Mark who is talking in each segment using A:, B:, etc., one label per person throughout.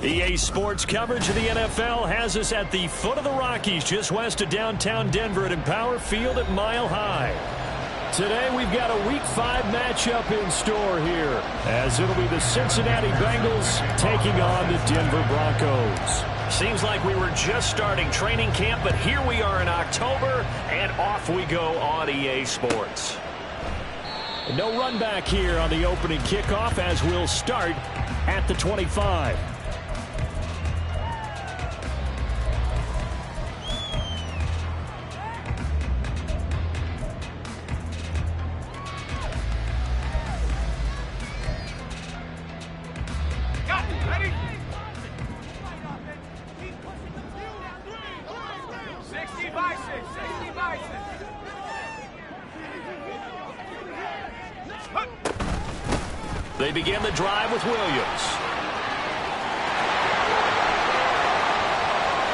A: EA Sports coverage of the NFL has us at the foot of the Rockies, just west of downtown Denver at Empower Field at Mile High. Today we've got a Week 5 matchup in store here, as it'll be the Cincinnati Bengals taking on the Denver Broncos. Seems like we were just starting training camp, but here we are in October, and off we go on EA Sports. No run back here on the opening kickoff, as we'll start at the 25. They begin the drive with Williams.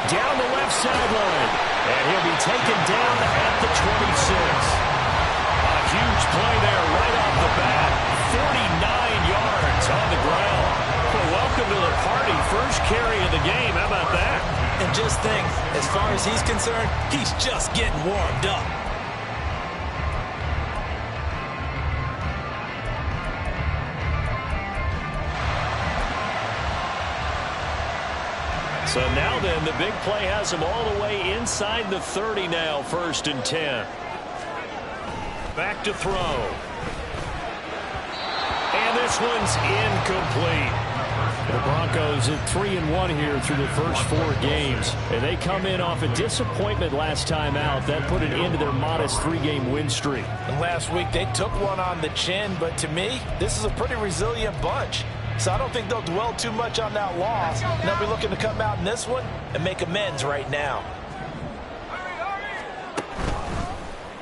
A: Down the left sideline. And he'll be taken down at the 26. A huge play there right off the bat. 49 yards on the ground. Well, welcome to the party. First carry of the game. How about that?
B: And just think, as far as he's concerned, he's just getting warmed up.
A: So now then, the big play has him all the way inside the 30 now, 1st and 10. Back to throw. And this one's incomplete. The Broncos at 3-1 here through the first 4 games. And they come in off a disappointment last time out. That put an end to their modest 3-game win streak.
B: And last week they took one on the chin, but to me, this is a pretty resilient bunch. So I don't think they'll dwell too much on that loss. And they'll be looking to come out in this one and make amends right now.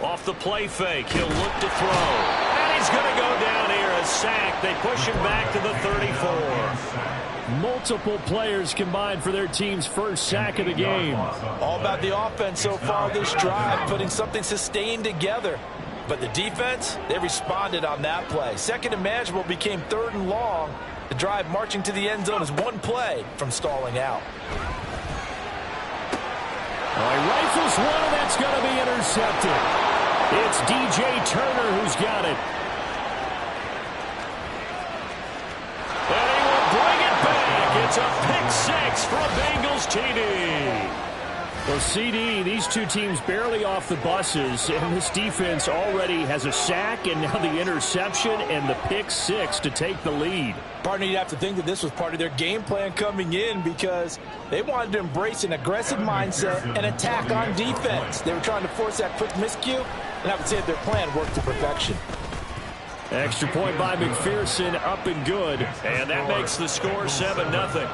A: Off the play fake, he'll look to throw. And he's going to go down here, a sack. They push him back to the 34. Multiple players combined for their team's first sack of the game.
B: All about the offense so far this drive, putting something sustained together. But the defense, they responded on that play. Second and manageable became 3rd and long. The drive marching to the end zone is one play from stalling out.
A: He rifles one, and that's going to be intercepted. It's DJ Turner who's got it. And he will bring it back. It's a pick 6 for a Bengals TD. Well, CD, these two teams barely off the buses, and this defense already has a sack and now the interception and the pick 6 to take the lead.
B: Partner, you'd have to think that this was part of their game plan coming in because they wanted to embrace an aggressive mindset and attack on defense. They were trying to force that quick miscue, and I would say that their plan worked to perfection.
A: Extra point by McPherson, up and good, and that makes the score 7-0.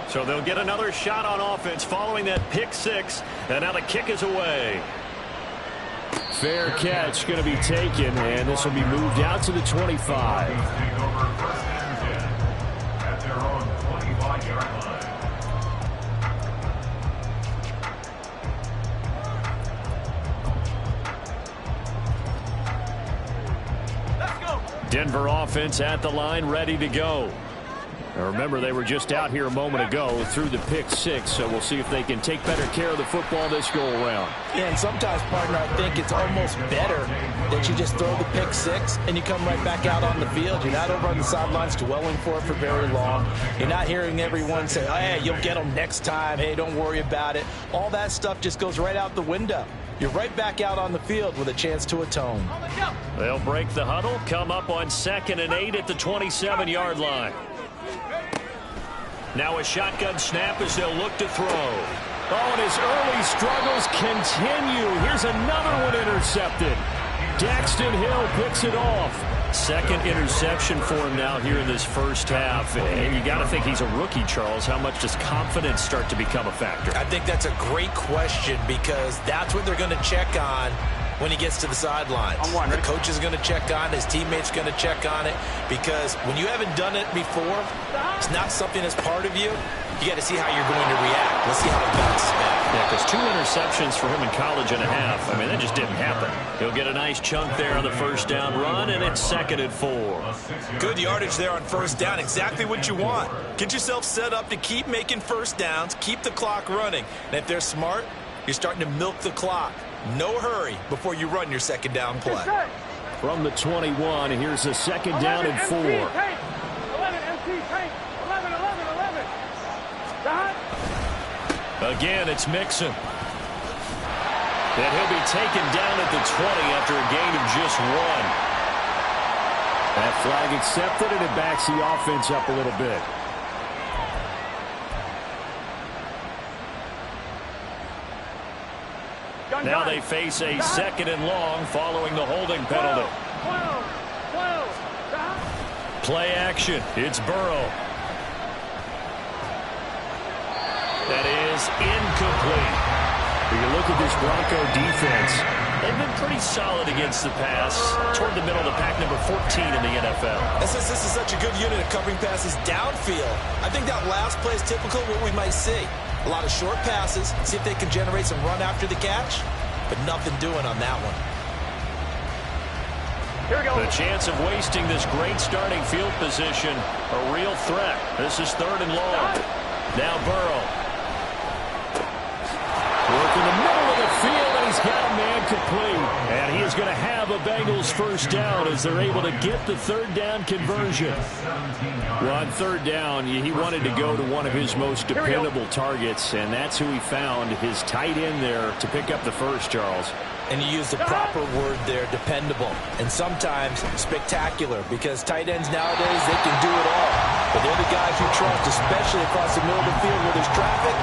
A: So they'll get another shot on offense following that pick 6, and now the kick is away. Fair catch going to be taken, and this will be moved out to the 25. Denver offense at the line, ready to go. Now remember, they were just out here a moment ago through the pick 6, so we'll see if they can take better care of the football this go-around.
B: Yeah, and sometimes, partner, I think it's almost better that you just throw the pick 6 and you come right back out on the field. You're not over on the sidelines dwelling for it for very long. You're not hearing everyone say, oh, hey, you'll get them next time. Hey, don't worry about it. All that stuff just goes right out the window. You're right back out on the field with a chance to atone.
A: They'll break the huddle, come up on 2nd and 8 at the 27-yard line. Now a shotgun snap as they'll look to throw. Oh, and his early struggles continue. Here's another one intercepted. Daxton Hill picks it off. Second interception for him now here in this first half. And you got to think he's a rookie, Charles. How much does confidence start to become a factor?
B: I think that's a great question because that's what they're going to check on when he gets to the sidelines. The coach is going to check on it. His teammates going to check on it because when you haven't done it before, it's not something that's part of you. You got to see how you're going to react. Let's see how it bounces back.
A: Yeah, because 2 interceptions for him in college and a half. I mean, that just didn't happen. He'll get a nice chunk there on the first down run, and it's 2nd and 4.
B: Good yardage there on first down. Exactly what you want. Get yourself set up to keep making first downs, keep the clock running. And if they're smart, you're starting to milk the clock. No hurry before you run your second down play.
A: From the 21, here's a 2nd down and 4.
C: 11 MT tank. 11.
A: Again, it's Mixon. And he'll be taken down at the 20 after a gain of just 1. That flag accepted, and it backs the offense up a little bit. Now they face a 2nd and long following the holding penalty.
C: 12.
A: Play action. It's Burrow. That is incomplete. When you look at this Bronco defense, they've been pretty solid against the pass. Toward the middle of the pack, number 14 in the NFL.
B: And since this is such a good unit of covering passes downfield, I think that last play is typical of what we might see. A lot of short passes, see if they can generate some run after the catch, but nothing doing on that one.
C: Here we go.
A: The chance of wasting this great starting field position, a real threat. This is 3rd and long. Now Burrow. Work in the middle of the field, and he's got a man complete. And he is going to have a Bengals first down as they're able to get the 3rd down conversion. Well, on 3rd down, he wanted to go to one of his most dependable targets, and that's who he found, his tight end there, to pick up the first, Charles.
B: And you use the proper word there, dependable, and sometimes spectacular, because tight ends nowadays, they can do it all. But they're the guys you trust, especially across the middle of the field where there's traffic.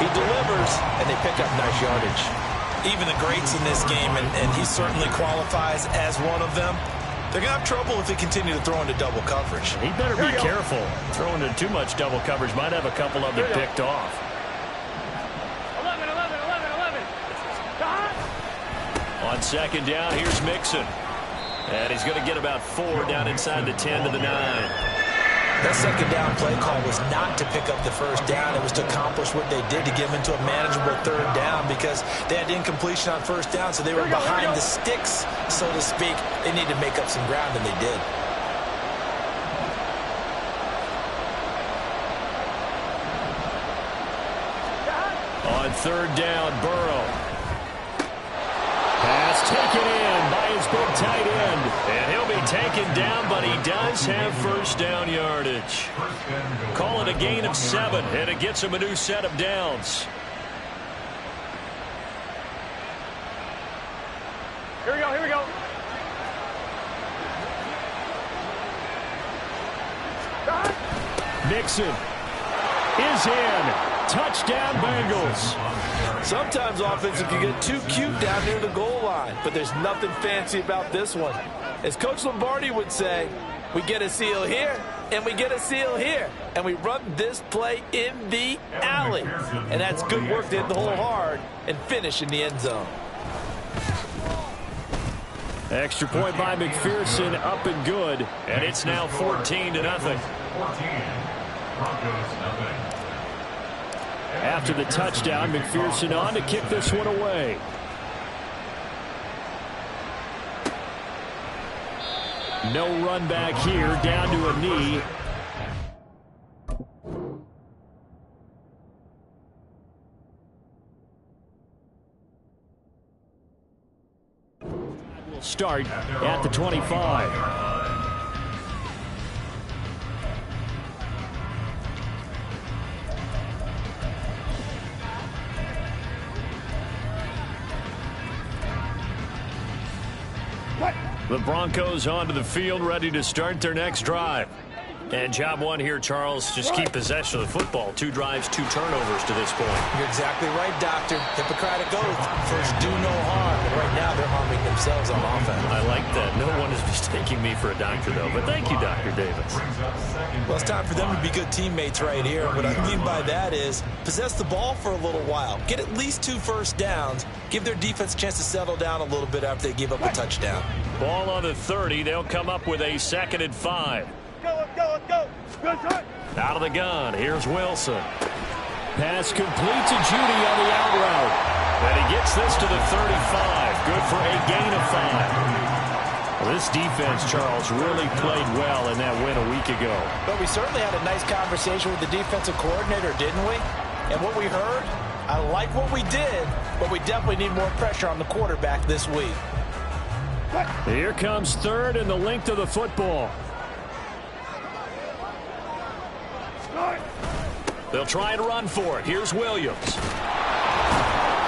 B: He delivers, and they pick up nice yardage. Even the greats in this game, and he certainly qualifies as one of them, they're going to have trouble if they continue to throw into double coverage.
A: He better be careful. Throwing into too much double coverage might have a couple of them picked off.
C: 11.
A: On 2nd down, here's Mixon. And he's going to get about 4 down inside the 10 to the 9.
B: That second down play call was not to pick up the first down. It was to accomplish what they did to get them into a manageable 3rd down because they had incompletion on first down, so they were behind the sticks, so to speak. They needed to make up some ground, and they did.
A: On 3rd down, Burrow. Pass taken in by his big tight end. And he'll be taken down, but he does have first down yardage. Call it a gain of 7, and it gets him a new set of downs.
C: Here we go.
A: Mixon is in. Touchdown, Bengals.
B: Sometimes offenses can get too cute down near the goal line, but there's nothing fancy about this one. As Coach Lombardi would say, we get a seal here, and we get a seal here, and we run this play in the alley. And that's good work to hit the hole hard and finish in the end zone.
A: Extra point by McPherson, up and good. And it's now 14-0. After the touchdown, McPherson on to kick this one away. No run back here, down to a knee. We'll start at the 25. The Broncos onto the field, ready to start their next drive. And job one here, Charles, just keep possession of the football. 2 drives, 2 turnovers to this point.
B: You're exactly right, Doctor. Hippocratic oath. First, do no harm. And right now, they're harming themselves on offense.
A: I like that. No one is mistaking me for a doctor, though. But thank you, Dr. Davis.
B: Well, it's time for them to be good teammates right here. What I mean by that is possess the ball for a little while. Get at least 2 first downs. Give their defense a chance to settle down a little bit after they give up a touchdown.
A: Ball on the 30. They'll come up with a 2nd and 5.
C: Let's go. Good time.
A: Out of the gun. Here's Wilson. Pass complete to Judy on the out route. gets this to the 35. Good for a gain of 5. Well, this defense, Charles, really played well in that win a week ago.
B: But we certainly had a nice conversation with the defensive coordinator, didn't we? And what we heard, I like what we did, but we definitely need more pressure on the quarterback this week.
A: Here comes third and the length of the football. They'll try and run for it. Here's Williams.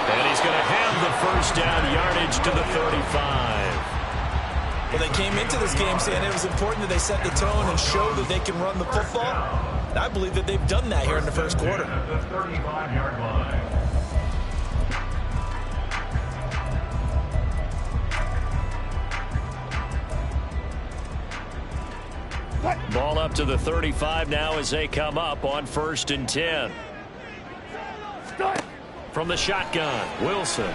A: And he's going to have the first down, yardage to the 35.
B: Well, they came into this game saying it was important that they set the tone and show that they can run the football. And I believe that they've done that here in the first quarter.
D: The 35-yard line.
A: Ball up to the 35 now as they come up on 1st and 10. From the shotgun, Wilson.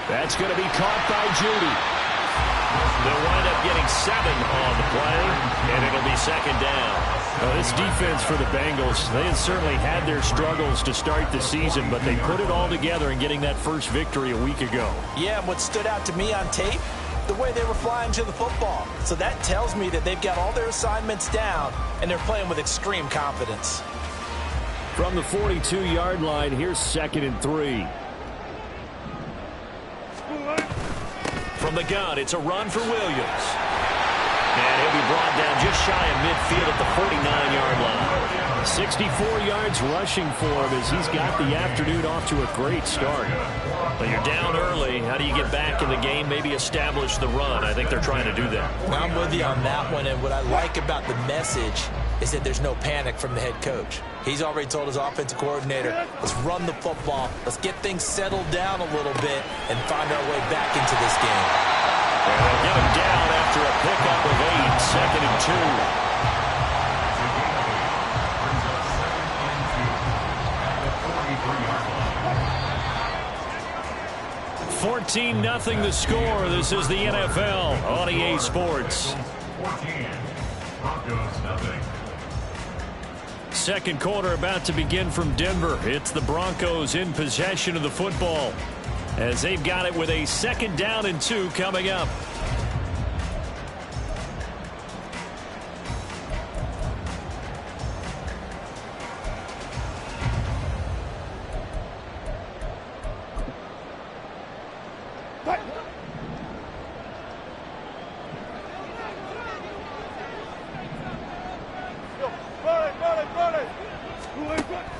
A: That's going to be caught by Judy. They'll wind up getting 7 on the play, and it'll be 2nd down. This defense for the Bengals, they had certainly had their struggles to start the season, but they put it all together in getting that first victory a week ago.
B: Yeah, and what stood out to me on tape, the way they were flying to the football. So that tells me that they've got all their assignments down, and they're playing with extreme confidence.
A: From the 42-yard line, here's 2nd and 3. From the gun, it's a run for Williams. And he'll be brought down just shy of midfield at the 49-yard line. 64 yards rushing for him as he's got the afternoon off to a great start. But you're down early. How do you get back in the game, maybe establish the run? I think they're trying to do that.
B: I'm with you on that one, and what I like about the message is that there's no panic from the head coach. He's already told his offensive coordinator, let's run the football, let's get things settled down a little bit and find our way back into this game.
A: And they'll get him down after a pickup of 8, 2nd and 2. 14-0 the score. This is the NFL on EA Sports.
D: 14. Broncos nothing.
A: Second quarter about to begin from Denver. It's the Broncos in possession of the football as they've got it with a 2nd down and 2 coming up.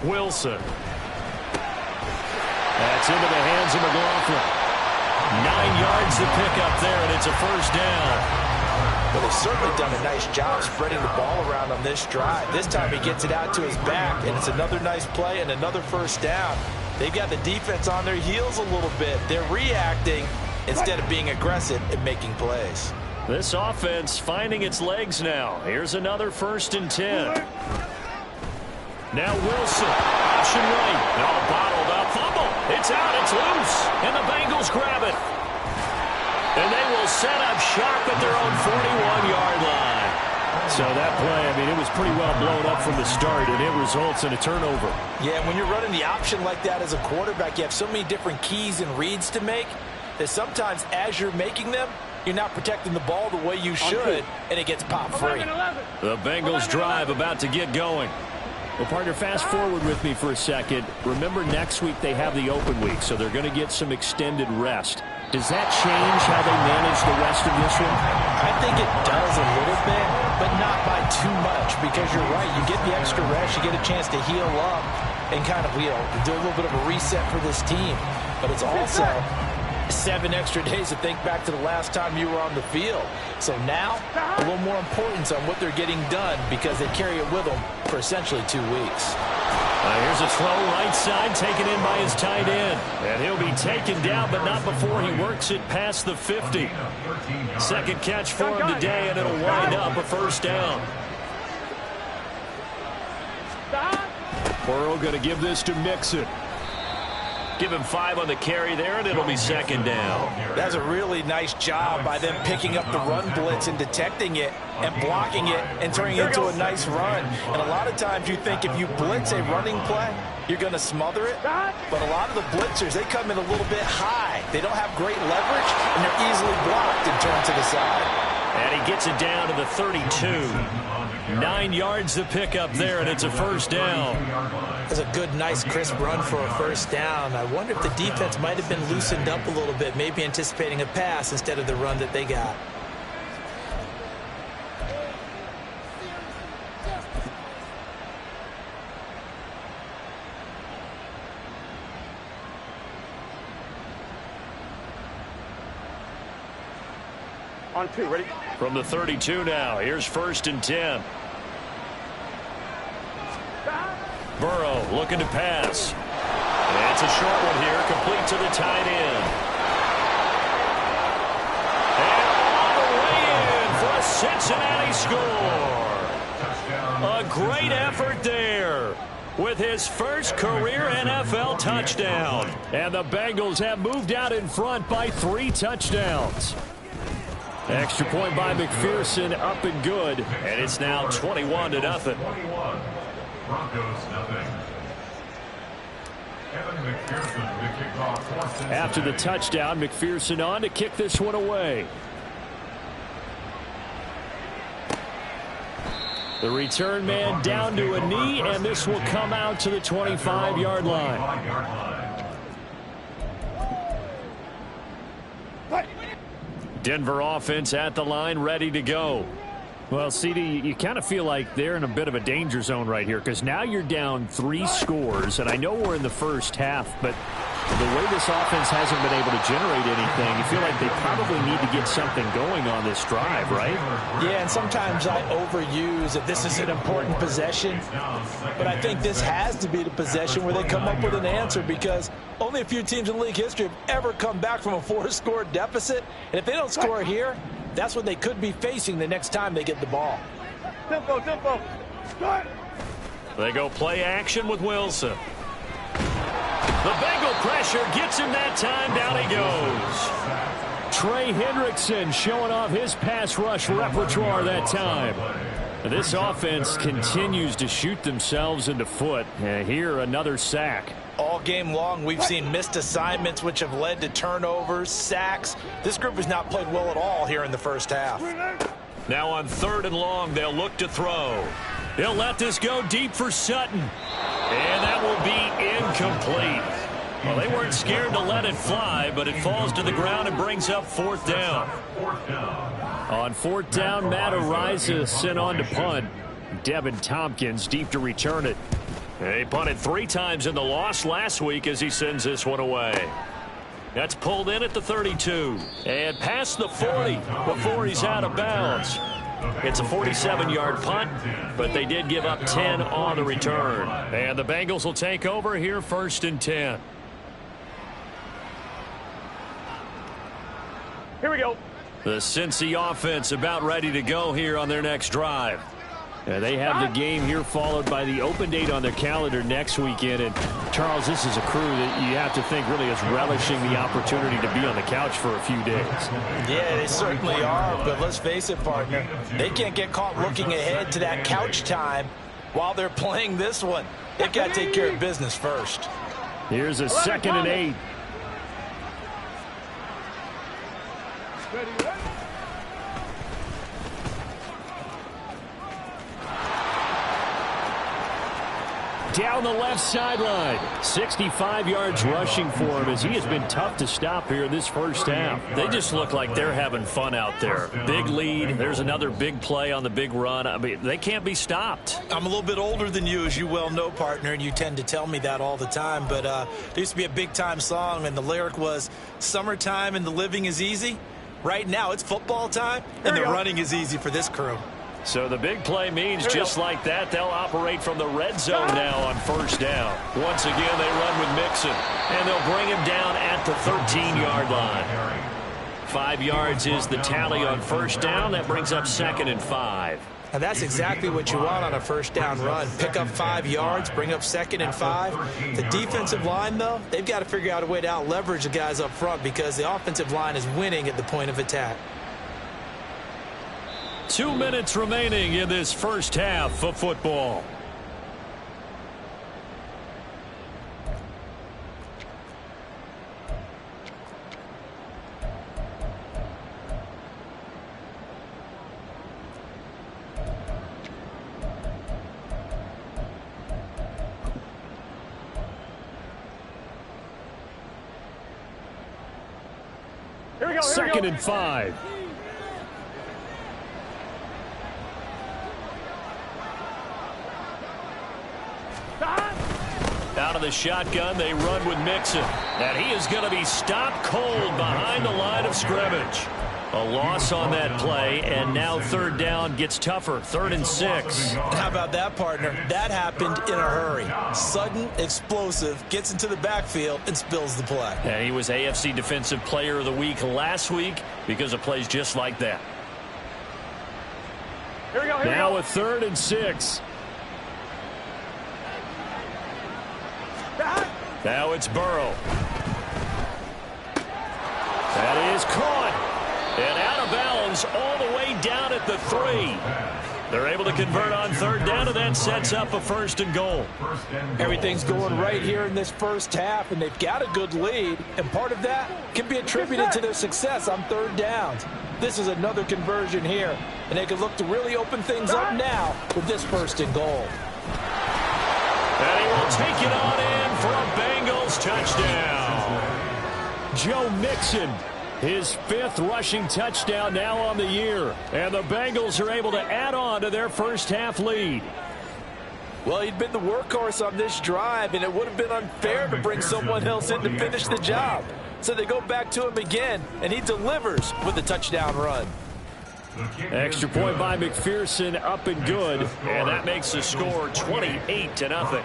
A: Wilson. That's into the hands of McLaughlin. 9 yards to pick up there, and it's a first down.
B: Well, they've certainly done a nice job spreading the ball around on this drive. This time he gets it out to his back, and it's another nice play and another first down. They've got the defense on their heels a little bit. They're reacting instead of being aggressive and making plays.
A: This offense finding its legs now. Here's another 1st and 10. Now Wilson, option right. All bottled up, fumble. It's out, it's loose, and the Bengals grab it. And they will set up shop at their own 41-yard line. So that play, I mean, it was pretty well blown up from the start, and it results in a turnover.
B: Yeah, when you're running the option like that as a quarterback, you have so many different keys and reads to make that sometimes as you're making them, you're not protecting the ball the way you should, and it gets pop free.
A: The Bengals drive about to get going. Well, partner, fast forward with me for a second. Remember, next week they have the open week, so they're going to get some extended rest. Does that change how they manage the rest of this one?
B: I think it does a little bit, but not by too much, because you're right. You get the extra rest, you get a chance to heal up and kind of, do a little bit of a reset for this team. But it's also 7 extra days to think back to the last time you were on the field. So now, a little more importance on what they're getting done because they carry it with them for essentially 2 weeks.
A: Here's a throw right side taken in by his tight end. And he'll be taken down, but not before he works it past the 50. Second catch for him today, and it'll wind up a first down. Burrow going to give this to Mixon. Give him 5 on the carry there, and it'll be second down.
B: That's a really nice job by them picking up the run blitz and detecting it and blocking it and turning it into a nice run. And a lot of times you think if you blitz a running play, you're going to smother it. But a lot of the blitzers, they come in a little bit high. They don't have great leverage, and they're easily blocked and turned to the side.
A: And he gets it down to the 32. 9 yards to pick up there, and it's a first down.
B: That's a good, nice, crisp run for a first down. I wonder if the defense might have been loosened up a little bit, maybe anticipating a pass instead of the run that they got.
C: On 2, ready?
A: From the 32 now, here's first and 10. Burrow looking to pass. And it's a short one here, complete to the tight end. And all the way in for a Cincinnati score. A great effort there with his first career NFL touchdown. And the Bengals have moved out in front by 3 touchdowns. Extra point by McPherson, up and good. And it's now 21-0.
D: 21. Broncos, nothing.
A: After the touchdown, McPherson on to kick this one away. The return man down to a knee, and this will come out to the 25-yard line. Denver offense at the line, ready to go. Well, CD, you kind of feel like they're in a bit of a danger zone right here because now you're down 3 scores, and I know we're in the first half, but the way this offense hasn't been able to generate anything, you feel like they probably need to get something going on this drive, right?
B: Yeah, and sometimes I overuse that this is an important possession, but I think this has to be the possession where they come up with an answer because only a few teams in league history have ever come back from a 4-score deficit, and if they don't score here, that's what they could be facing the next time they get the ball.
C: Tempo, tempo. Start.
A: They go play action with Wilson. The Bengal pressure gets him that time. Down he goes. Trey Hendrickson showing off his pass rush repertoire that time. This offense continues to shoot themselves in the foot. Here, another sack.
B: All game long, we've seen missed assignments, which have led to turnovers, sacks. This group has not played well at all here in the first half.
A: Now on 3rd and long, they'll look to throw. They'll let this go deep for Sutton. And that will be incomplete. Well, they weren't scared to let it fly, but it falls to the ground and brings up 4th down. On 4th down, Matt Ariza sent on to punt. Devin Tompkins deep to return it. He punted 3 times in the loss last week as he sends this one away. That's pulled in at the 32 and past the 40 before he's out of bounds. It's a 47-yard punt, but they did give up 10 on the return. And the Bengals will take over here 1st and 10.
C: Here we go.
A: The Cincy offense about ready to go here on their next drive. They have the game here followed by the open date on their calendar next weekend. And, Charles, this is a crew that you have to think really is relishing the opportunity to be on the couch for a few days.
B: Yeah, they certainly are. But let's face it, partner, they can't get caught looking ahead to that couch time while they're playing this one. They've got to take care of business first.
A: Here's a 2nd and 8.
C: Ready, ready.
A: Down the left sideline. 65 yards rushing for him as he has been tough to stop here in this first half. They just look like they're having fun out there. Big lead. There's another big play on the big run. I mean, they can't be stopped.
B: I'm a little bit older than you, as you well know, partner, and you tend to tell me that all the time. But there used to be a big-time song, and the lyric was, "Summertime and the living is easy." Right now, it's football time, and the running is easy for this crew.
A: So the big play means just like that, they'll operate from the red zone now on 1st down. Once again, they run with Mixon, and they'll bring him down at the 13-yard line. 5 yards is the tally on 1st down. That brings up 2nd and 5.
B: And that's exactly what you want on a first down run. Pick up 5 yards, bring up 2nd and 5. The defensive line, though, they've got to figure out a way to out-leverage the guys up front because the offensive line is winning at the point of attack.
A: 2 minutes remaining in this first half of football.
C: Here we go.
A: 2nd and 5. Out of the shotgun, they run with Mixon. And he is going to be stopped cold behind the line of scrimmage. A loss on that play, and now 3rd down gets tougher. 3rd and 6.
B: How about that, partner? That happened in a hurry. Sudden, explosive, gets into the backfield, and spills the play.
A: And he was AFC Defensive Player of the Week last week because of plays just like that.
C: Here we go.
A: Now a 3rd and 6. Now it's Burrow. That is caught. And out of bounds all the way down at the 3. They're able to convert on 3rd down, and that sets up a 1st and goal.
B: Everything's going right here in this first half, and they've got a good lead. And part of that can be attributed to their success on 3rd downs. This is another conversion here, and they can look to really open things up now with this 1st and goal.
A: And he will take it on in for a Bengals touchdown. Joe Mixon, his 5th rushing touchdown now on the year. And the Bengals are able to add on to their first half lead.
B: Well, he'd been the workhorse on this drive, and it would have been unfair to bring someone else in to finish the job. So they go back to him again, and he delivers with a touchdown run.
A: Extra point by McPherson, up and good, and that makes the score 28-0.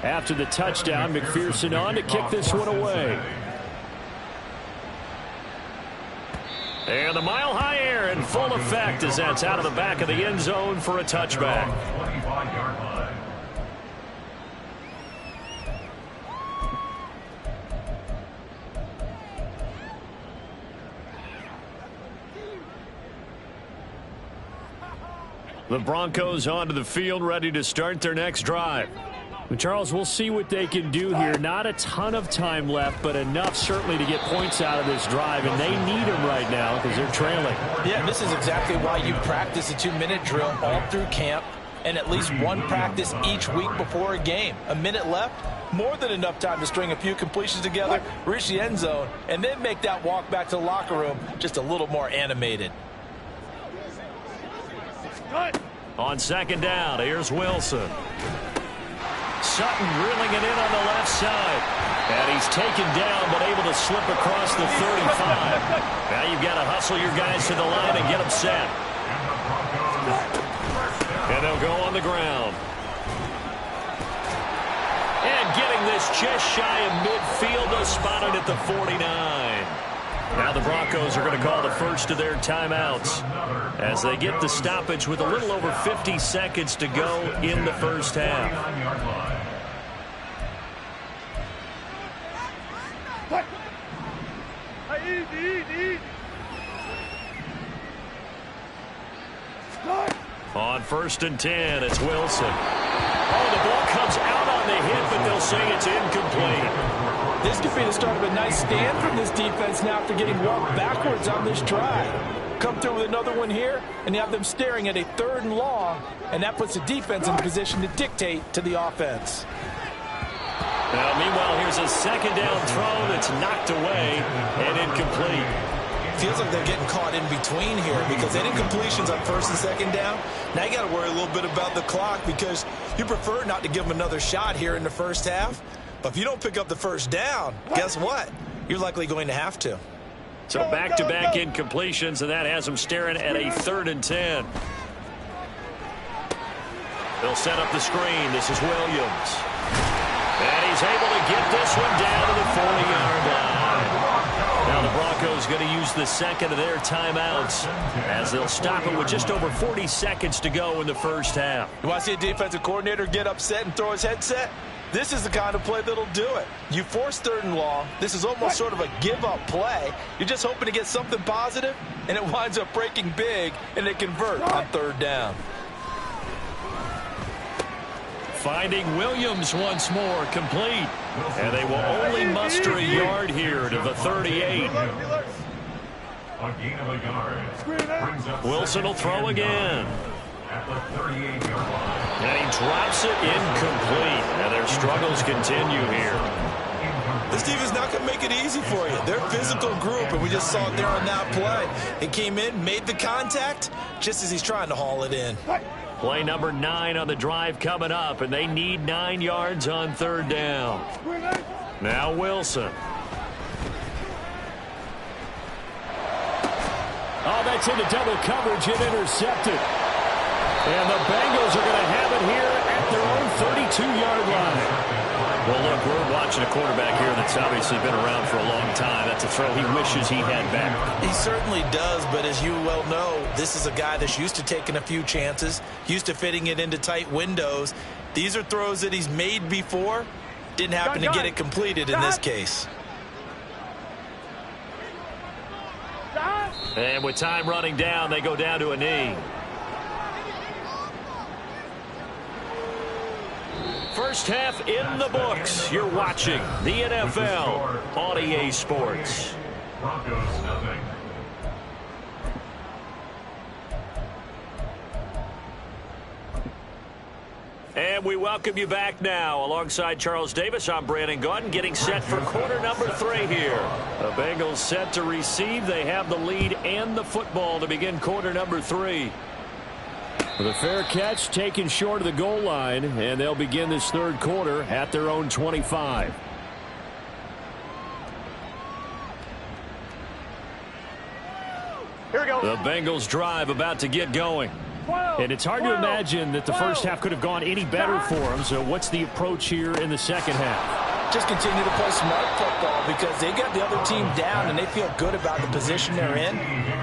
A: After the touchdown, McPherson on to kick this one away. And the mile-high air in full effect as that's out of the back of the end zone for a touchback. The Broncos onto the field, ready to start their next drive. Charles, we'll see what they can do here. Not a ton of time left, but enough certainly to get points out of this drive, and they need them right now because they're trailing.
B: Yeah, this is exactly why you practice a 2-minute drill all through camp and at least one practice each week before a game. A minute left, more than enough time to string a few completions together, reach the end zone, and then make that walk back to the locker room just a little more animated.
A: On 2nd down, here's Wilson. Sutton reeling it in on the left side. And he's taken down but able to slip across the 35. Now you've got to hustle your guys to the line and get them set. And they'll go on the ground. And getting this just shy of midfield, they'll spot it at the 49. Now the Broncos are going to call the first of their timeouts as they get the stoppage with a little over 50 seconds to go in the first half.
C: Easy.
A: On 1st and 10, it's Wilson. Oh, the ball comes out on the hit, but they'll say it's incomplete.
B: This could be the start of a nice stand from this defense now after getting walked backwards on this drive. Come through with another one here, and you have them staring at a 3rd and long, and that puts the defense in position to dictate to the offense.
A: Now, meanwhile, here's a 2nd down throw that's knocked away and incomplete.
B: Feels like they're getting caught in between here because any completions on 1st and 2nd down, now you got to worry a little bit about the clock because you prefer not to give them another shot here in the first half. But if you don't pick up the 1st down, guess what? You're likely going to have to.
A: So back-to-back incompletions, and that has them staring at a 3rd and 10. They'll set up the screen. This is Williams. And he's able to get this one down to the 40-yard line. Now the Broncos going to use the second of their timeouts as they'll stop it with just over 40 seconds to go in the first half.
B: You want to see a defensive coordinator get upset and throw his headset? This is the kind of play that'll do it. You force 3rd and long. This is almost sort of a give-up play. You're just hoping to get something positive, and it winds up breaking big, and they convert on 3rd down.
A: Finding Williams once more, complete. And they will only muster a yard here to the 38.
D: A gain of a yard. Brings up
A: Wilson will throw again.
D: at the 38-yard line.
A: And he drops it incomplete. And their struggles continue here.
B: This defense is not going to make it easy for you. They're a physical group, and we just saw it there on that play. It came in, made the contact, just as he's trying to haul it in.
A: Play number 9 on the drive coming up, and they need 9 yards on 3rd down. Now Wilson. Oh, that's into double coverage and intercepted. And the Bengals are going to have it here at their own 32-yard line. Well, look, we're watching a quarterback here that's obviously been around for a long time. That's a throw he wishes he had back.
B: He certainly does, but as you well know, this is a guy that's used to taking a few chances, used to fitting it into tight windows. These are throws that he's made before. Didn't happen to get it completed in this case.
A: And with time running down, they go down to a knee. First half in the books. You're watching the NFL on EA Sports.
D: Broncos, nothing.
A: And we welcome you back now. Alongside Charles Davis, I'm Brandon Gaudin, getting set for quarter number 3 here. The Bengals set to receive. They have the lead and the football to begin quarter number 3. With a fair catch taken short of the goal line, and they'll begin this 3rd quarter at their own 25.
C: Here we go.
A: The Bengals drive about to get going. And it's hard to imagine that the first half could have gone any better for them. So what's the approach here in the second half?
B: Just continue to play smart football because they got the other team down and they feel good about the position they're in.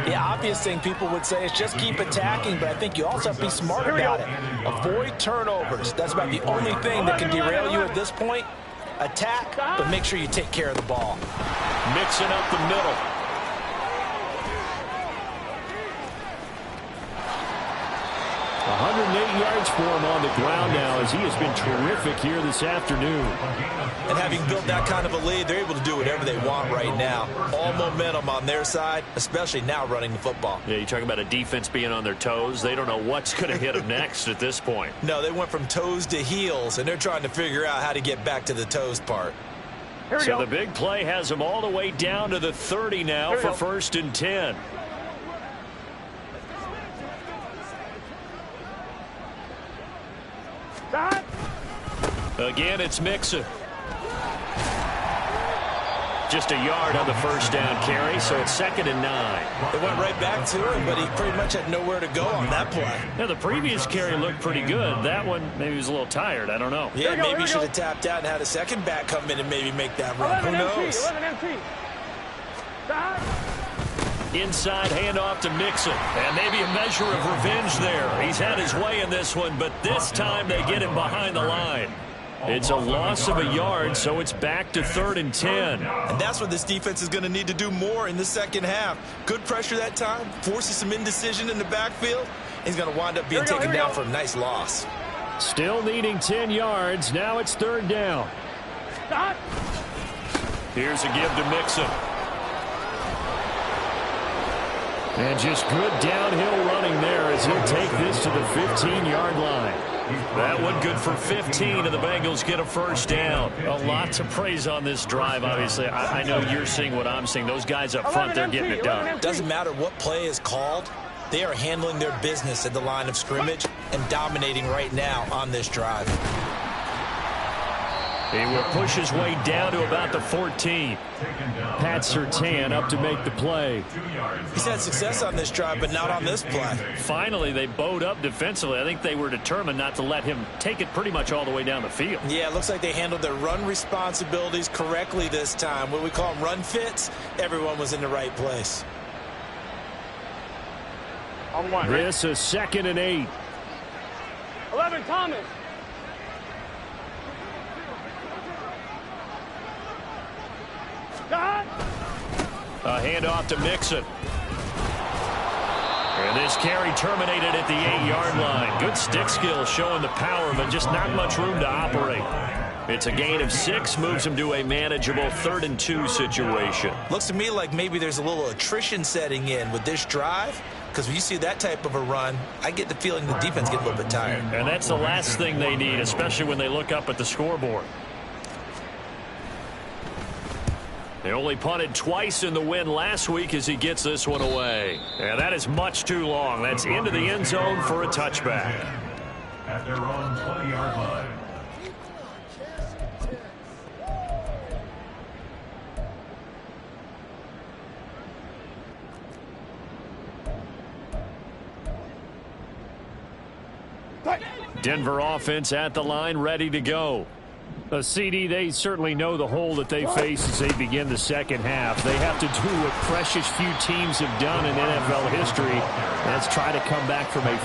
B: The obvious thing people would say is just keep attacking, but I think you also have to be smart about it. Avoid turnovers. That's about the only thing that can derail you at this point. Attack, but make sure you take care of the ball.
A: Mixing up the middle. 108 yards for him on the ground now as he has been terrific here this afternoon.
B: And having built that kind of a lead, they're able to do whatever they want right now. All momentum on their side, especially now running the football.
A: Yeah, you talk about a defense being on their toes. They don't know what's going to hit them next at this point.
B: No, they went from toes to heels, and they're trying to figure out how to get back to the toes part.
A: So the big play has them all the way down to the 30 now for 1st and 10. Again, it's Mixon. Just a yard on the first down carry, so it's 2nd and 9.
B: They went right back to him, but he pretty much had nowhere to go on that play.
A: Yeah, the previous carry looked pretty good. That one, maybe he was a little tired. I don't know.
B: Yeah, maybe he should have tapped out and had a second back come in and maybe make that run. Who knows?
A: Inside handoff to Mixon. And maybe a measure of revenge there. He's had his way in this one, but this time they get him behind the line. It's a loss of a yard, so it's back to 3rd and 10.
B: And that's what this defense is going to need to do more in the second half. Good pressure that time, forces some indecision in the backfield. He's going to wind up being taken down for a nice loss.
A: Still needing 10 yards. Now it's 3rd down. Here's a give to Mixon. And just good downhill running there as he'll take this to the 15-yard line. That one good for 15, and the Bengals get a first down. A lot to praise on this drive, obviously. I know you're seeing what I'm seeing. Those guys up front, they're getting it done.
B: Doesn't matter what play is called. They are handling their business at the line of scrimmage and dominating right now on this drive.
A: He will push his way down to about the 14. Pat Surtain up to make the play.
B: He's had success on this drive, but not on this play.
A: Finally, they bowed up defensively. I think they were determined not to let him take it pretty much all the way down the field.
B: Yeah, it looks like they handled their run responsibilities correctly this time. What we call them run fits, everyone was in the right place.
C: On one.
A: This is 2nd and 8.
C: 11, Thomas.
A: A handoff to Mixon. And this carry terminated at the 8-yard line. Good stick skill showing the power, but just not much room to operate. It's a gain of 6, moves him to a manageable 3rd and 2 situation.
B: Looks to me like maybe there's a little attrition setting in with this drive, because when you see that type of a run, I get the feeling the defense gets a little bit tired.
A: And that's the last thing they need, especially when they look up at the scoreboard. They only punted twice in the win last week as he gets this one away. And that is much too long. That's into the end zone for a touchback.
D: At their own 20-yard line.
A: Denver offense at the line, ready to go. CD, they certainly know the hole that they face as they begin the second half. They have to do what precious few teams have done in NFL history. Let's try to come back from a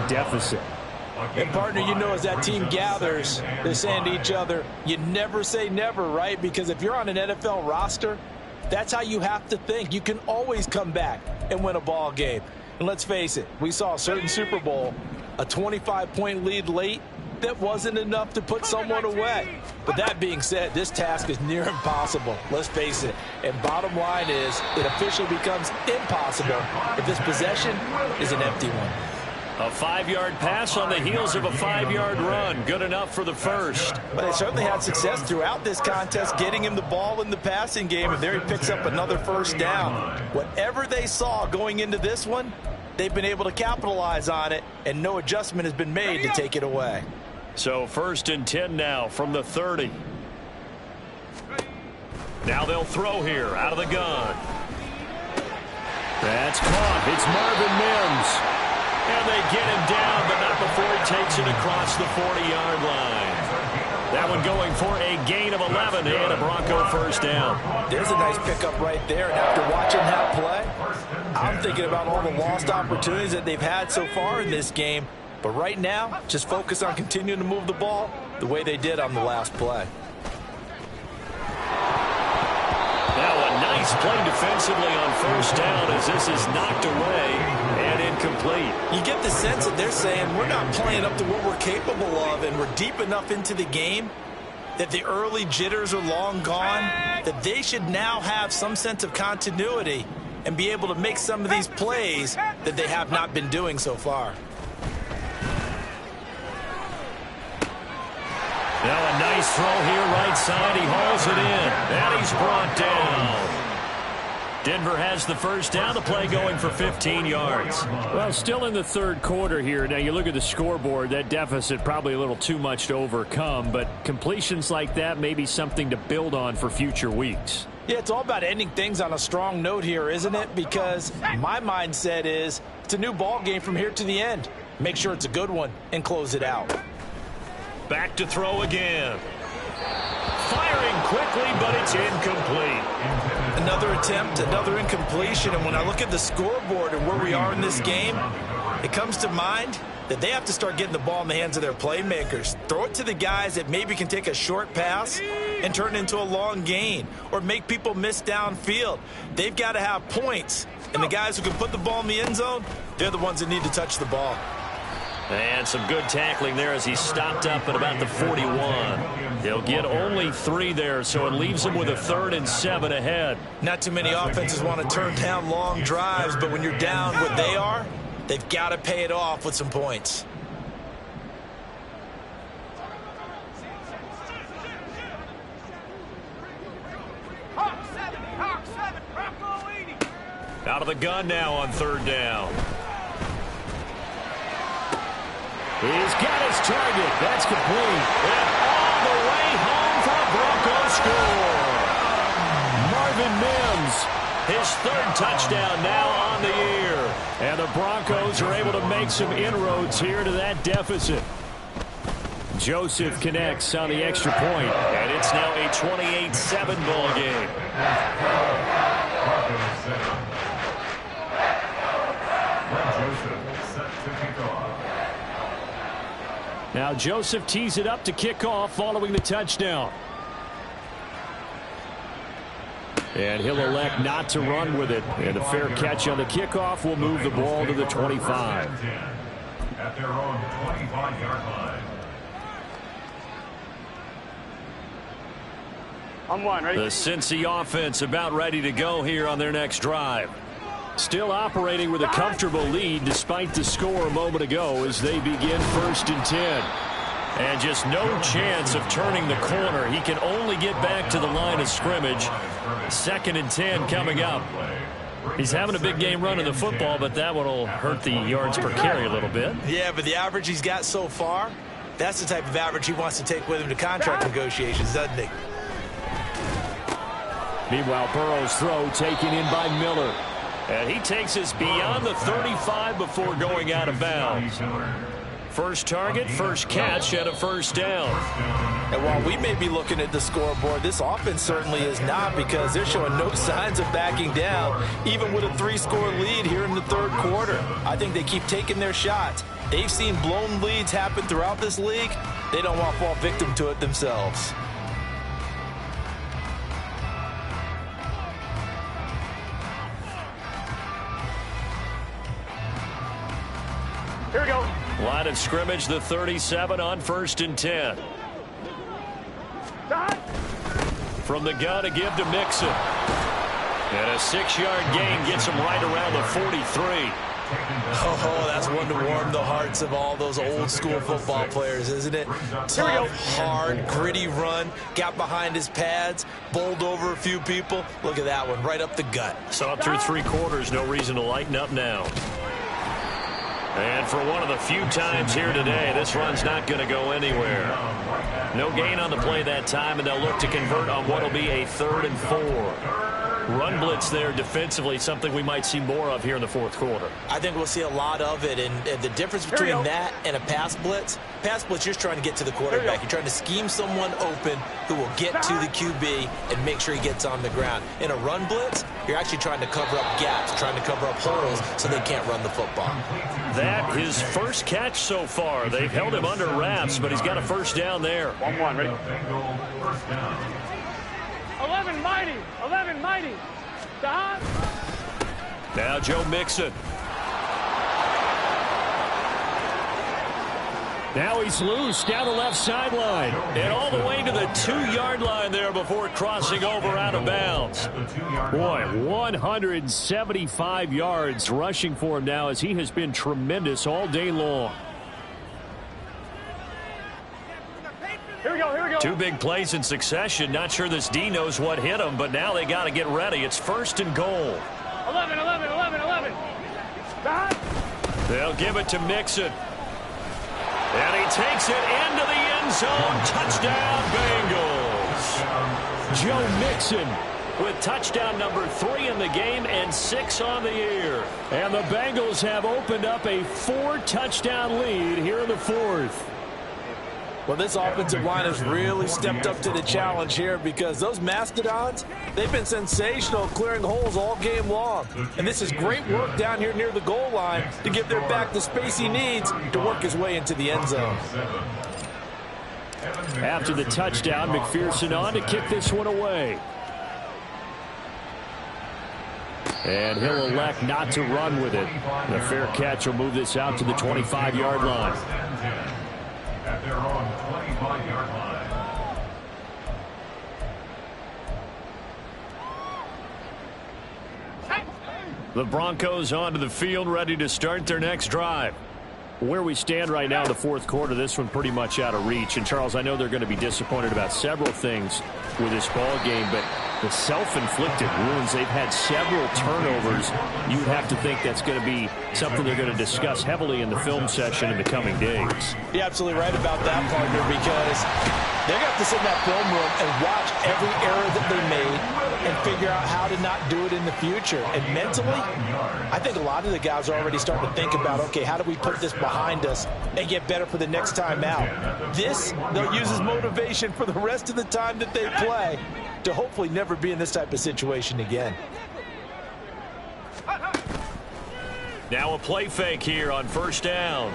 A: deficit.
B: And, partner, you know, as that team gathers, they're saying to each other, you never say never, right? Because if you're on an NFL roster, that's how you have to think. You can always come back and win a ball game. And let's face it, we saw a certain Super Bowl, a 25-point lead late, that wasn't enough to put someone away. But that being said, this task is near impossible. Let's face it. And bottom line is, it officially becomes impossible if this possession is an empty one.
A: A 5-yard pass on the heels of a 5-yard run. Good enough for the first.
B: But they certainly had success throughout this contest, getting him the ball in the passing game, and there he picks up another first down. Whatever they saw going into this one, they've been able to capitalize on it, and no adjustment has been made to take it away.
A: So 1st and 10 now from the 30. Now they'll throw here out of the gun. That's caught. It's Marvin Mims. And they get him down, but not before he takes it across the 40-yard line. That one going for a gain of 11 and a Bronco first down.
B: There's a nice pickup right there. And after watching that play, I'm thinking about all the lost opportunities that they've had so far in this game. But right now, just focus on continuing to move the ball the way they did on the last play.
A: Now a nice play defensively on first down as this is knocked away and incomplete.
B: You get the sense that they're saying we're not playing up to what we're capable of, and we're deep enough into the game that the early jitters are long gone, that they should now have some sense of continuity and be able to make some of these plays that they have not been doing so far.
A: Now a nice throw here right side. He hauls it in. And he's brought down. Denver has the first down. The play going for 15 yards. Well, still in the third quarter here. Now you look at the scoreboard. That deficit probably a little too much to overcome. But completions like that may be something to build on for future weeks.
B: Yeah, it's all about ending things on a strong note here, isn't it? Because my mindset is it's a new ball game from here to the end. Make sure it's a good one and close it out.
A: Back to throw again. Firing quickly, but it's incomplete.
B: Another attempt, another incompletion. And when I look at the scoreboard and where we are in this game, it comes to mind that they have to start getting the ball in the hands of their playmakers. Throw it to the guys that maybe can take a short pass and turn it into a long gain or make people miss downfield. They've got to have points. And the guys who can put the ball in the end zone, they're the ones that need to touch the ball.
A: And some good tackling there as he stopped up at about the 41. They'll get only 3 there, so it leaves them with a 3rd and 7 ahead.
B: Not too many offenses want to turn down long drives, but when you're down what they are, they've got to pay it off with some points.
A: Out of the gun now on third down. He's got his target. That's complete. And all the way home for a Broncos score. Marvin Mims, his third touchdown now on the year. And the Broncos are able to make some inroads here to that deficit. Joseph connects on the extra point, and it's now a 28-7 ball game. Now Joseph tees it up to kick off following the touchdown. And he'll elect not to run with it. And a fair catch on the kickoff will move the ball to the 25.
D: At their own 25-yard line.
C: I'm one, ready?
A: The Cincy offense about ready to go here on their next drive. Still operating with a comfortable lead despite the score a moment ago as they begin 1st and 10. And just no chance of turning the corner. He can only get back to the line of scrimmage. 2nd and 10 coming up. He's having a big game running the football, but that one will hurt the yards per carry a little bit.
B: Yeah, but the average he's got so far, that's the type of average he wants to take with him to contract negotiations, doesn't he?
A: Meanwhile, Burrow's throw taken in by Miller. And he takes us beyond the 35 before going out of bounds. First target, first catch, and a first down.
B: And while we may be looking at the scoreboard, this offense certainly is not, because they're showing no signs of backing down, even with a 3-score lead here in the third quarter. I think they keep taking their shots. They've seen blown leads happen throughout this league. They don't want to fall victim to it themselves.
C: Here we go.
A: Line of scrimmage, the 37 on 1st and 10. From the gun to give to Mixon. And a 6-yard gain gets him right around the 43.
B: Oh, that's one to warm the hearts of all those old-school football players, isn't it? Tough, hard, gritty run. Got behind his pads, bowled over a few people. Look at that one, right up the gut.
A: Saw it through 3 quarters. No reason to lighten up now. And for one of the few times here today, this run's not going to go anywhere. No gain on the play that time, and they'll look to convert on what will be a 3rd and 4. Run blitz there defensively, something we might see more of here in the fourth quarter.
B: I think we'll see a lot of it, and the difference between that and a pass blitz, you're just trying to get to the quarterback. You're trying to scheme someone open who will get to the QB and make sure he gets on the ground. In a run blitz, you're actually trying to cover up gaps, trying to cover up holes so they can't run the football.
A: That his first catch so far. They've held him under wraps, but he's got a first down there.
C: 1-1, ready? 11 mighty, 11 mighty. Stop.
A: Now Joe Mixon. Now he's loose down the left sideline. And all the way to the 2-yard line there before crossing over out of bounds. Boy, 175 yards rushing for him now, as he has been tremendous all day long.
C: Here we go, here we go.
A: 2 big plays in succession. Not sure this D knows what hit him, but now they got to get ready. It's 1st and goal.
C: 11, 11, 11, 11. Stop.
A: They'll give it to Mixon. And he takes it into the end zone. Touchdown, Bengals. Joe Mixon with touchdown number 3 in the game and 6 on the year. And the Bengals have opened up a 4-touchdown lead here in the 4th.
B: Well, this offensive line has really stepped up to the challenge here, because those Mastodons, they've been sensational clearing holes all game long. And this is great work down here near the goal line to give their back the space he needs to work his way into the end zone.
A: After the touchdown, McPherson on to kick this one away. And he'll elect not to run with it. The fair catch will move this out to the 25-yard line.
D: At their own 25-yard line.
A: The Broncos onto the field, ready to start their next drive. Where we stand right now in the fourth quarter, this one pretty much out of reach. And, Charles, I know they're going to be disappointed about several things. with this ball game, but the self-inflicted wounds, they've had several turnovers. You'd have to think that's going to be something they're going to discuss heavily in the film session in the coming days.
B: You're absolutely right about that, partner, because they're going to have to sit in that film room and watch every error that they made and figure out how to not do it in the future. And mentally, I think a lot of the guys are already starting to think about, okay, how do we put this behind us and get better for the next time out? This, they'll use as motivation for the rest of the time that they play to hopefully never be in this type of situation again.
A: Now a play fake here on first down.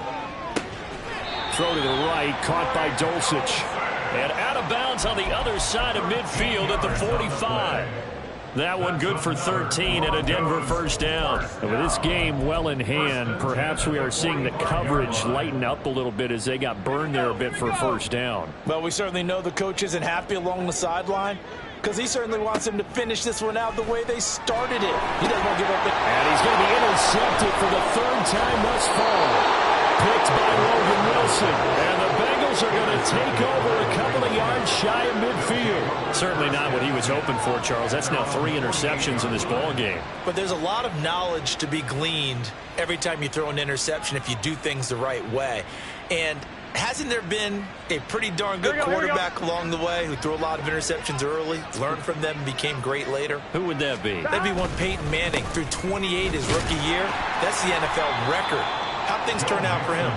A: Throw to the right, caught by Dulcich. And out of bounds on the other side of midfield at the 45. That one good for 13 and a Denver first down. And with this game well in hand, perhaps we are seeing the coverage lighten up a little bit as they got burned there a bit for first down.
B: Well, we certainly know the coach isn't happy along the sideline because he certainly wants them to finish this one out the way they started it. He doesn't want to give up.
A: And he's going to be intercepted for the third time thus far. Picked by Logan Wilson. And the Bengals are going to take over a couple of yards shy of midfield. Certainly not what he was hoping for, Charles. That's now 3 interceptions in this ball game.
B: But there's a lot of knowledge to be gleaned every time you throw an interception if you do things the right way. And hasn't there been a pretty darn good quarterback along the way who threw a lot of interceptions early, learned from them, and became great later?
A: Who would that be?
B: That'd be one Peyton Manning. Threw 28 his rookie year. That's the NFL record. How'd things turn out for him?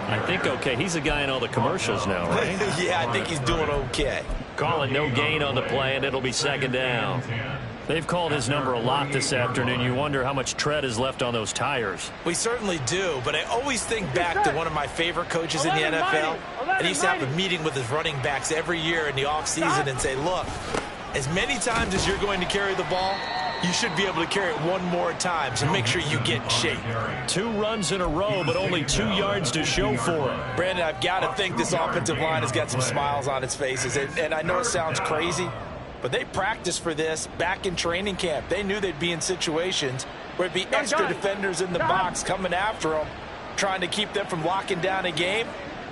A: I think okay. He's a guy in all the commercials now, right?
B: Yeah, I think he's doing okay.
A: Calling no gain on the play, and it'll be second down. They've called his number a lot this afternoon. You wonder how much tread is left on those tires.
B: We certainly do, but I always think back to one of my favorite coaches in the NFL. And he used to have a meeting with his running backs every year in the offseason and say, look, as many times as you're going to carry the ball, you should be able to carry it one more time, so make sure you get in shape. 2 runs in a row, but only 2 yards to show for it. Brandon, I've got to think this offensive line has got some smiles on its faces. And I know it sounds crazy, but they practiced for this back in training camp. They knew they'd be in situations where it'd be extra defenders in the box coming after them, trying to keep them from locking down a game.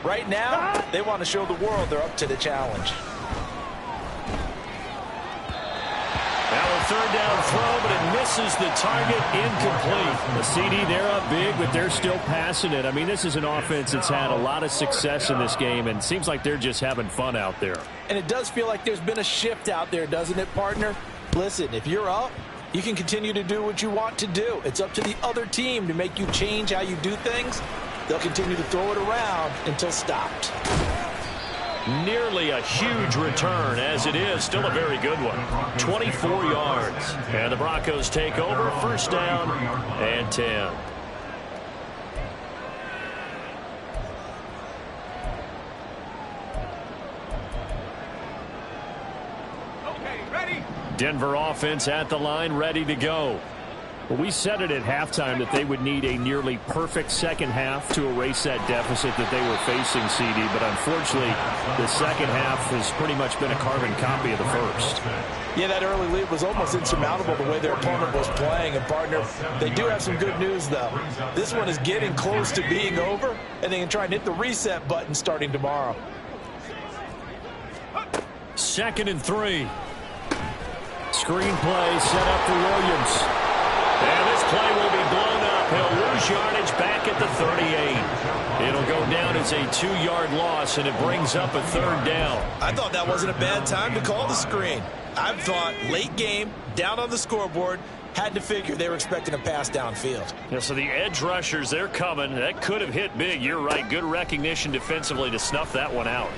B: Right now, they want to show the world they're up to the challenge.
A: Now a third down throw, but it misses the target, incomplete. The CD, they're up big, but they're still passing it. I mean, this is an offense that's had a lot of success in this game, and it seems like they're just having fun out there.
B: And it does feel like there's been a shift out there, doesn't it, partner? Listen, if you're up, you can continue to do what you want to do. It's up to the other team to make you change how you do things. They'll continue to throw it around until stopped.
A: Nearly a huge return, as it is. Still a very good one. 24 yards. And the Broncos take over. First down and 10.
C: Okay, ready?
A: Denver offense at the line, ready to go. Well, we said it at halftime that they would need a nearly perfect second half to erase that deficit that they were facing, CD. But unfortunately, the second half has pretty much been a carbon copy of the first.
B: Yeah, that early lead was almost insurmountable the way their opponent was playing. And, partner, they do have some good news, though. This one is getting close to being over, and they can try and hit the reset button starting tomorrow.
A: 2nd and 3. Screen play set up for Williams. And this play will be blown up. He'll lose yardage back at the 38. It'll go down as a 2-yard loss, and it brings up a 3rd down.
B: I thought that wasn't a bad time to call the screen. I thought late game, down on the scoreboard, had to figure they were expecting a pass downfield.
A: Yeah, so the edge rushers, they're coming. That could have hit big. You're right. Good recognition defensively to snuff that one out.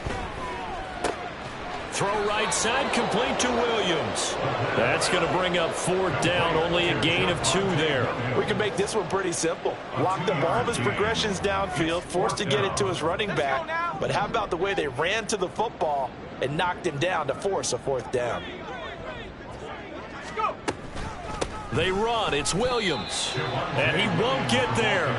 A: Throw right side, complete to Williams. That's going to bring up 4th down, only a gain of 2 there.
B: We can make this one pretty simple. Locked up all of his progressions downfield, forced to get it to his running back. But how about the way they ran to the football and knocked him down to force a 4th down?
A: They run. It's Williams. And he won't get there.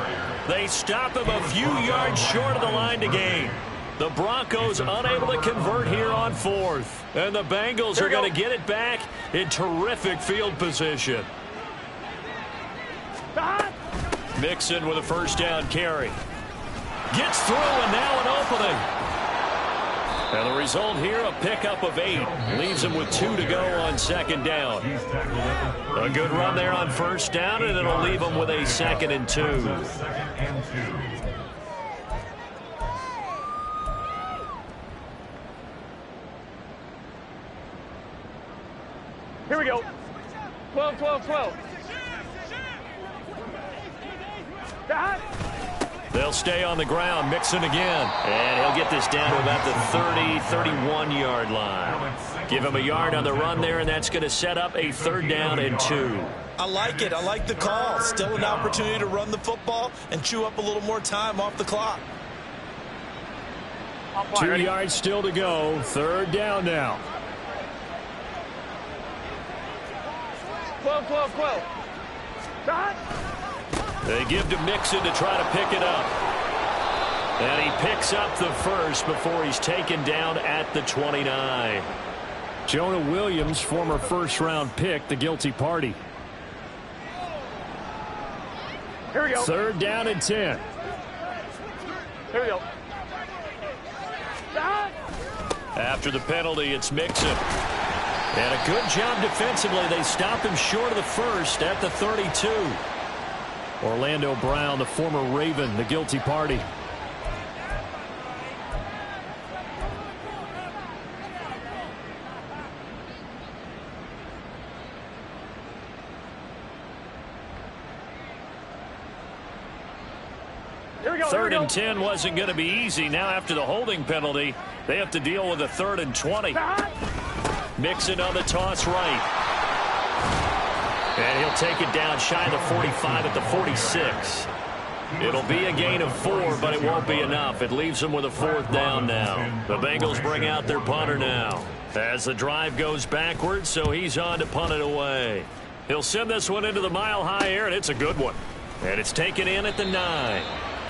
A: They stop him a few yards short of the line to gain. The Broncos unable to convert here on 4th. And the Bengals are going to get it back in terrific field position. Mixon with a first down carry. Gets through, and now an opening. And the result here, a pickup of 8. Leaves him with 2 to go on second down. A good run there on first down, and it'll leave him with a 2nd and 2.
C: Here we go. 12, 12, 12.
A: They'll stay on the ground. Mixon again. And he'll get this down to about the 30, 31-yard line. Give him a yard on the run there, and that's going to set up a 3rd down and 2.
B: I like it. I like the call. Still an opportunity to run the football and chew up a little more time off the clock.
A: 2 yards still to go. 3rd down now.
C: 12, 12, 12.
A: They give to Mixon to try to pick it up. And he picks up the first before he's taken down at the 29. Jonah Williams, former first-round pick, the guilty party.
C: Here we go.
A: 3rd down and 10.
C: Here we go.
A: After the penalty, it's Mixon. And a good job defensively. They stop him short of the first at the 32. Orlando Brown, the former Raven, the guilty party.
C: Here we go.
A: 3rd and 10 wasn't going to be easy. Now after the holding penalty, they have to deal with a 3rd and 20. Mixon on the toss right. And he'll take it down shy of the 45 at the 46. It'll be a gain of 4, but it won't be enough. It leaves them with a 4th down now. The Bengals bring out their punter now as the drive goes backwards, so he's on to punt it away. He'll send this one into the mile-high air, and it's a good one. And it's taken in at the 9.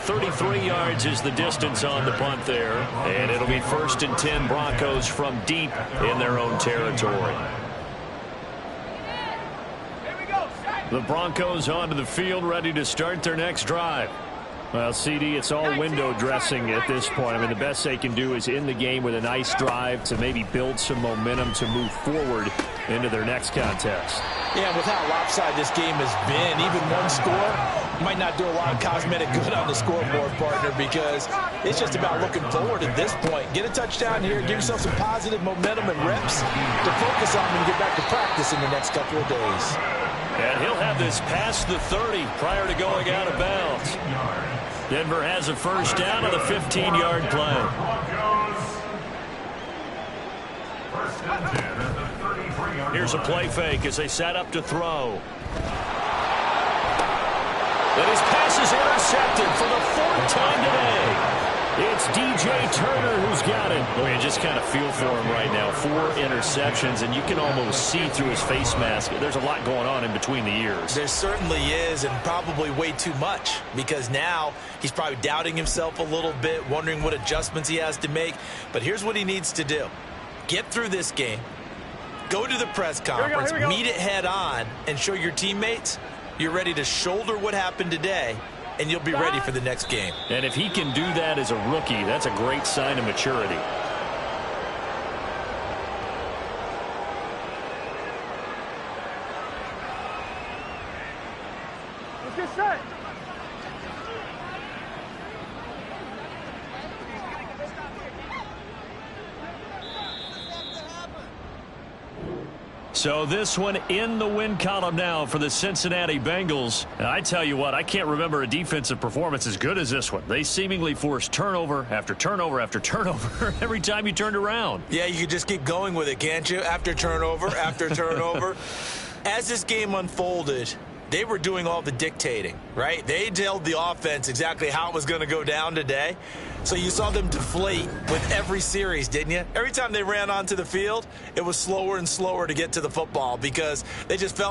A: 33 yards is the distance on the punt there. And it'll be 1st and 10 Broncos from deep in their own territory. The Broncos onto the field, ready to start their next drive. Well, CD, it's all window dressing at this point. I mean, the best they can do is in the game with a nice drive to maybe build some momentum to move forward into their next contest.
B: Yeah, with how lopsided this game has been, even one score might not do a lot of cosmetic good on the scoreboard, partner, because it's just about looking forward at this point. Get a touchdown here, give yourself some positive momentum and reps to focus on and get back to practice in the next couple of days.
A: And he'll have this past the 30 prior to going out of bounds. Denver has a 1st down on the 15-yard play. Here's a play fake as they set up to throw. And his pass is intercepted for the 4th time today. It's DJ Turner who's got it. Well, you just kind of feel for him right now. 4 interceptions, and you can almost see through his face mask. There's a lot going on in between the ears.
B: There certainly is, and probably way too much, because now he's probably doubting himself a little bit, wondering what adjustments he has to make. But here's what he needs to do. Get through this game. Go to the press conference, meet it head on, and show your teammates you're ready to shoulder what happened today, and you'll be ready for the next game.
A: And if he can do that as a rookie, that's a great sign of maturity.
C: Let's get set.
A: So this one in the win column now for the Cincinnati Bengals. And I tell you what, I can't remember a defensive performance as good as this one. They seemingly forced turnover after turnover after turnover every time you turned around.
B: Yeah, you could just keep going with it, can't you? After turnover, after turnover. As this game unfolded, they were doing all the dictating, right? They told the offense exactly how it was going to go down today. So you saw them deflate with every series, didn't you? Every time they ran onto the field, it was slower and slower to get to the football because they just felt